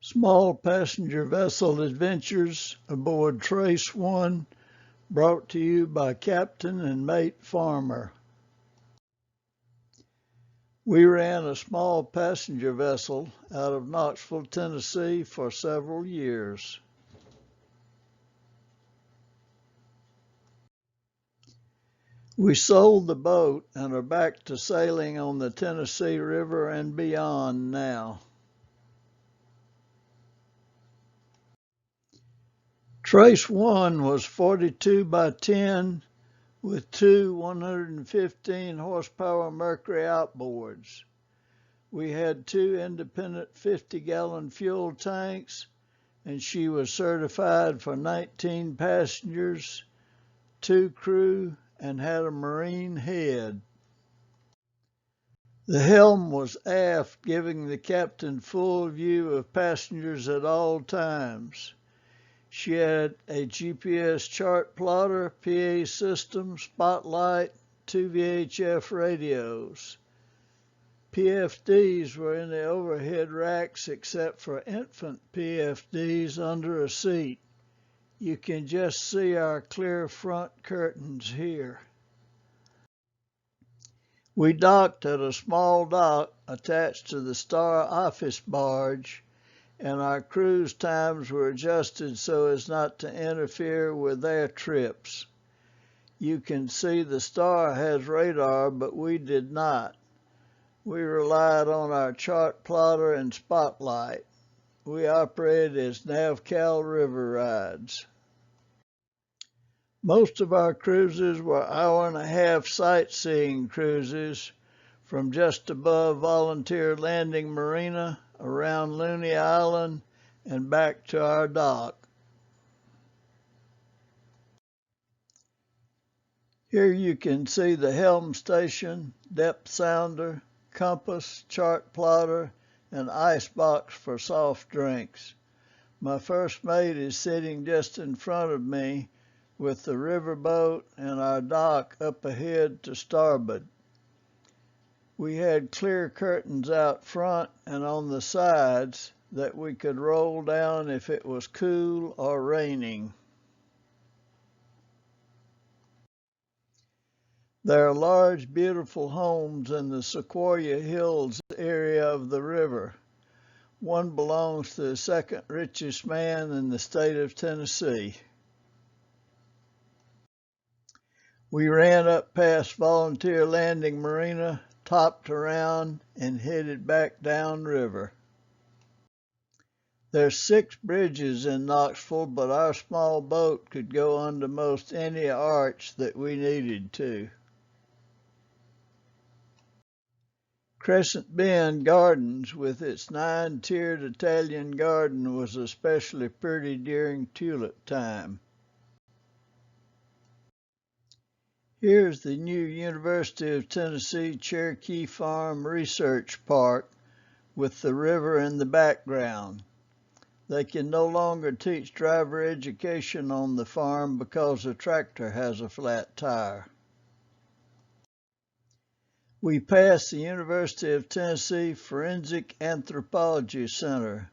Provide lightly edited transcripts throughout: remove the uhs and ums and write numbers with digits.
Small passenger vessel adventures aboard Trace 1, brought to you by Captain and Mate Farmer. We ran a small passenger vessel out of Knoxville, Tennessee for several years. We sold the boat and are back to sailing on the Tennessee River and beyond now. Trace 1 was 42 by 10 with two 115 horsepower Mercury outboards. We had two independent 50-gallon fuel tanks, and she was certified for 19 passengers, 2 crew, and had a marine head. The helm was aft, giving the captain full view of passengers at all times. She had a GPS chart plotter, PA system, spotlight, 2 VHF radios. PFDs were in the overhead racks except for infant PFDs under a seat. You can just see our clear front curtains here. We docked at a small dock attached to the Star office barge, and our cruise times were adjusted so as not to interfere with their trips. You can see the Star has radar, but we did not. We relied on our chart plotter and spotlight. We operated as NavCal river rides. Most of our cruises were hour-and-a-half sightseeing cruises from just above Volunteer Landing Marina, around Looney Island, and back to our dock. Here you can see the helm station, depth sounder, compass, chart plotter, and ice box for soft drinks. My first mate is sitting just in front of me with the riverboat and our dock up ahead to starboard. We had clear curtains out front and on the sides that we could roll down if it was cool or raining. There are large, beautiful homes in the Sequoia Hills area of the river. One belongs to the second richest man in the state of Tennessee. We ran up past Volunteer Landing Marina, topped around, and headed back downriver. There's 6 bridges in Knoxville, but our small boat could go under most any arch that we needed to. Crescent Bend Gardens, with its 9-tiered Italian garden, was especially pretty during tulip time. Here's the new University of Tennessee Cherokee Farm Research Park with the river in the background. They can no longer teach driver education on the farm because the tractor has a flat tire. We passed the University of Tennessee Forensic Anthropology Center,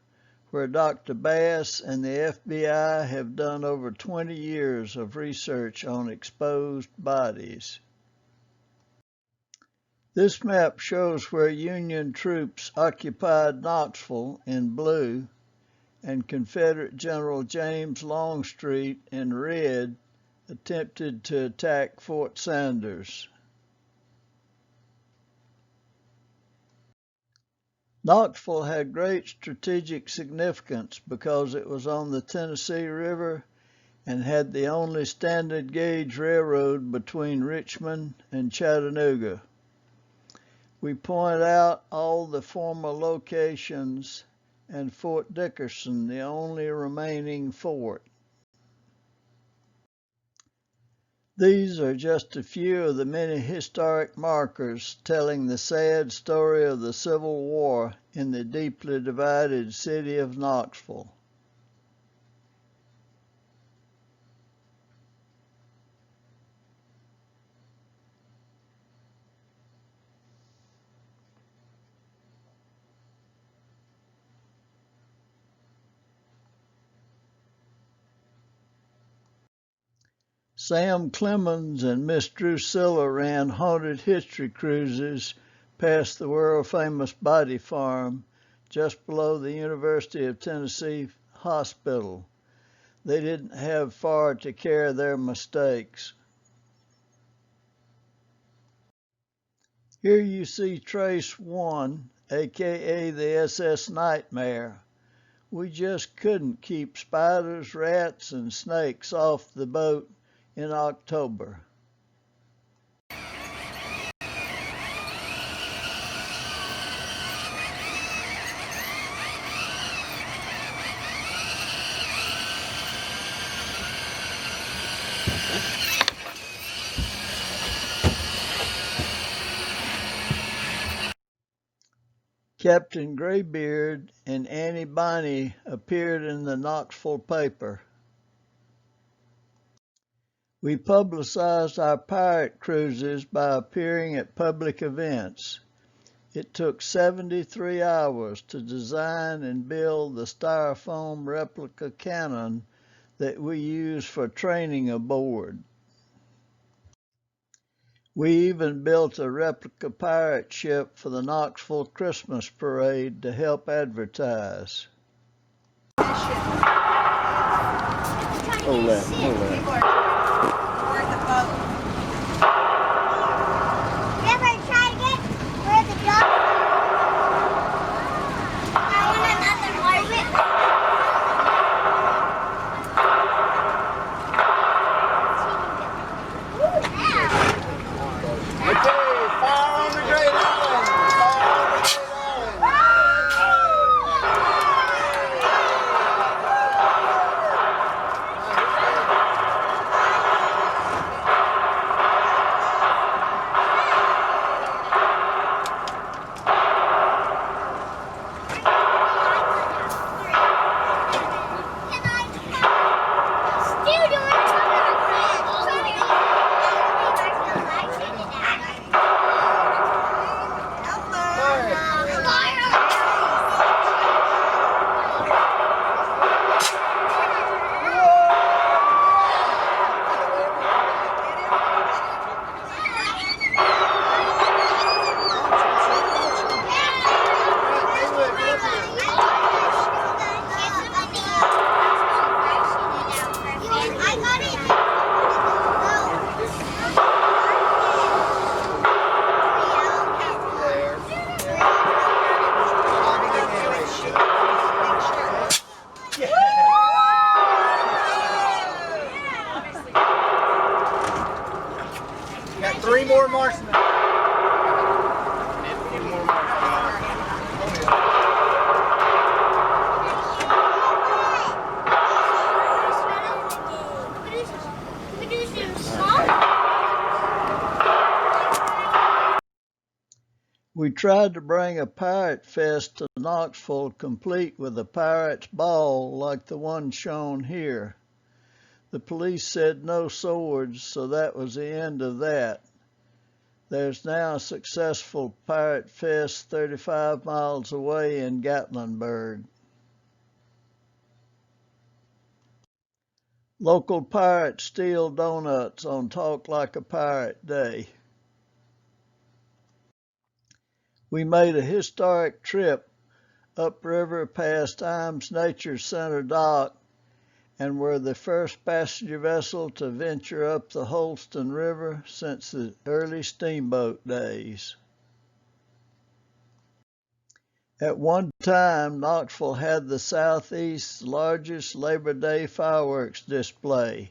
where Dr. Bass and the FBI have done over 20 years of research on exposed bodies. This map shows where Union troops occupied Knoxville in blue and Confederate General James Longstreet in red attempted to attack Fort Sanders. Knoxville had great strategic significance because it was on the Tennessee River and had the only standard gauge railroad between Richmond and Chattanooga. We point out all the former locations and Fort Dickerson, the only remaining fort. These are just a few of the many historic markers telling the sad story of the Civil War in the deeply divided city of Knoxville. Sam Clemens and Miss Drusilla ran haunted history cruises past the world-famous Body Farm just below the University of Tennessee Hospital. They didn't have far to carry their mistakes. Here you see Trace 1, aka the SS Nightmare. We just couldn't keep spiders, rats, and snakes off the boat in October. Captain Graybeard and Annie Bonny appeared in the Knoxville paper. We publicized our pirate cruises by appearing at public events. It took 73 hours to design and build the styrofoam replica cannon that we use for training aboard. We even built a replica pirate ship for the Knoxville Christmas parade to help advertise. Hold that. Three more marksmen. We tried to bring a pirate fest to Knoxville complete with a pirate's ball like the one shown here. The police said no swords, so that was the end of that. There's now a successful pirate fest 35 miles away in Gatlinburg. Local pirates steal donuts on Talk Like a Pirate Day. We made a historic trip upriver past Imes Nature Center dock and were the first passenger vessel to venture up the Holston River since the early steamboat days. At one time, Knoxville had the Southeast's largest Labor Day fireworks display.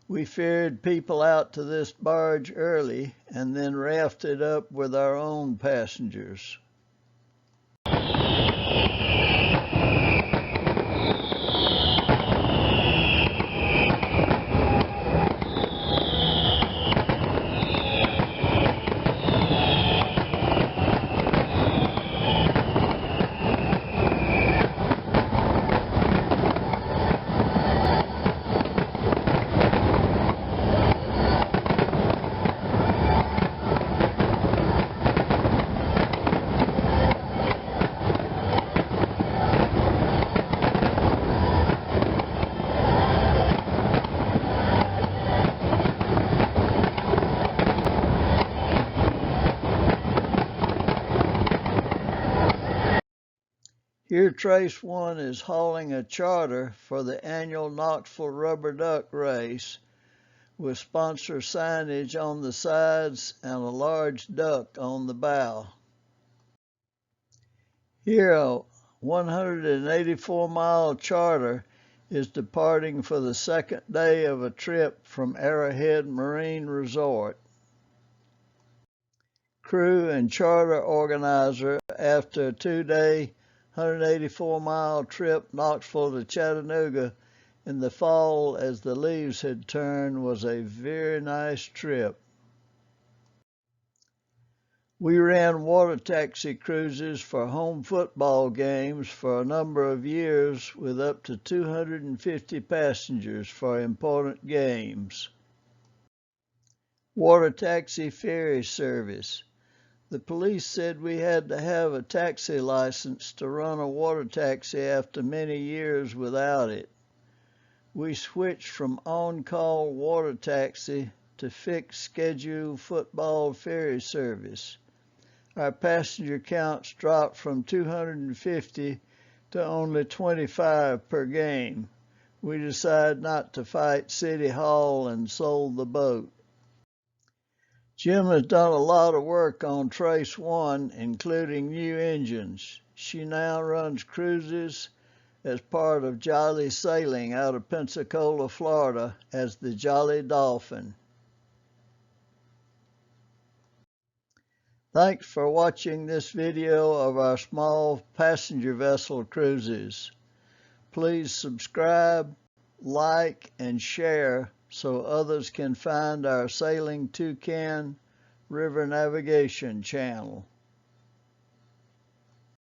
We ferried people out to this barge early and then rafted up with our own passengers. Here Trace One is hauling a charter for the annual Knoxville Rubber Duck Race with sponsor signage on the sides and a large duck on the bow. Here a 184-mile charter is departing for the second day of a trip from Arrowhead Marine Resort. Crew and charter organizer, after a 2-day, 184-mile trip Knoxville to Chattanooga in the fall as the leaves had turned, was a very nice trip. We ran water taxi cruises for home football games for a number of years with up to 250 passengers for important games. Water taxi ferry service. The police said we had to have a taxi license to run a water taxi after many years without it. We switched from on-call water taxi to fixed scheduled football ferry service. Our passenger counts dropped from 250 to only 25 per game. We decided not to fight City Hall and sold the boat. Jim has done a lot of work on Trace One, including new engines. She now runs cruises as part of Jolly Sailing out of Pensacola, Florida as the Jolly Dolphin. Thanks for watching this video of our small passenger vessel cruises. Please subscribe, like, and share so others can find our Sailing Toucan River Navigation channel.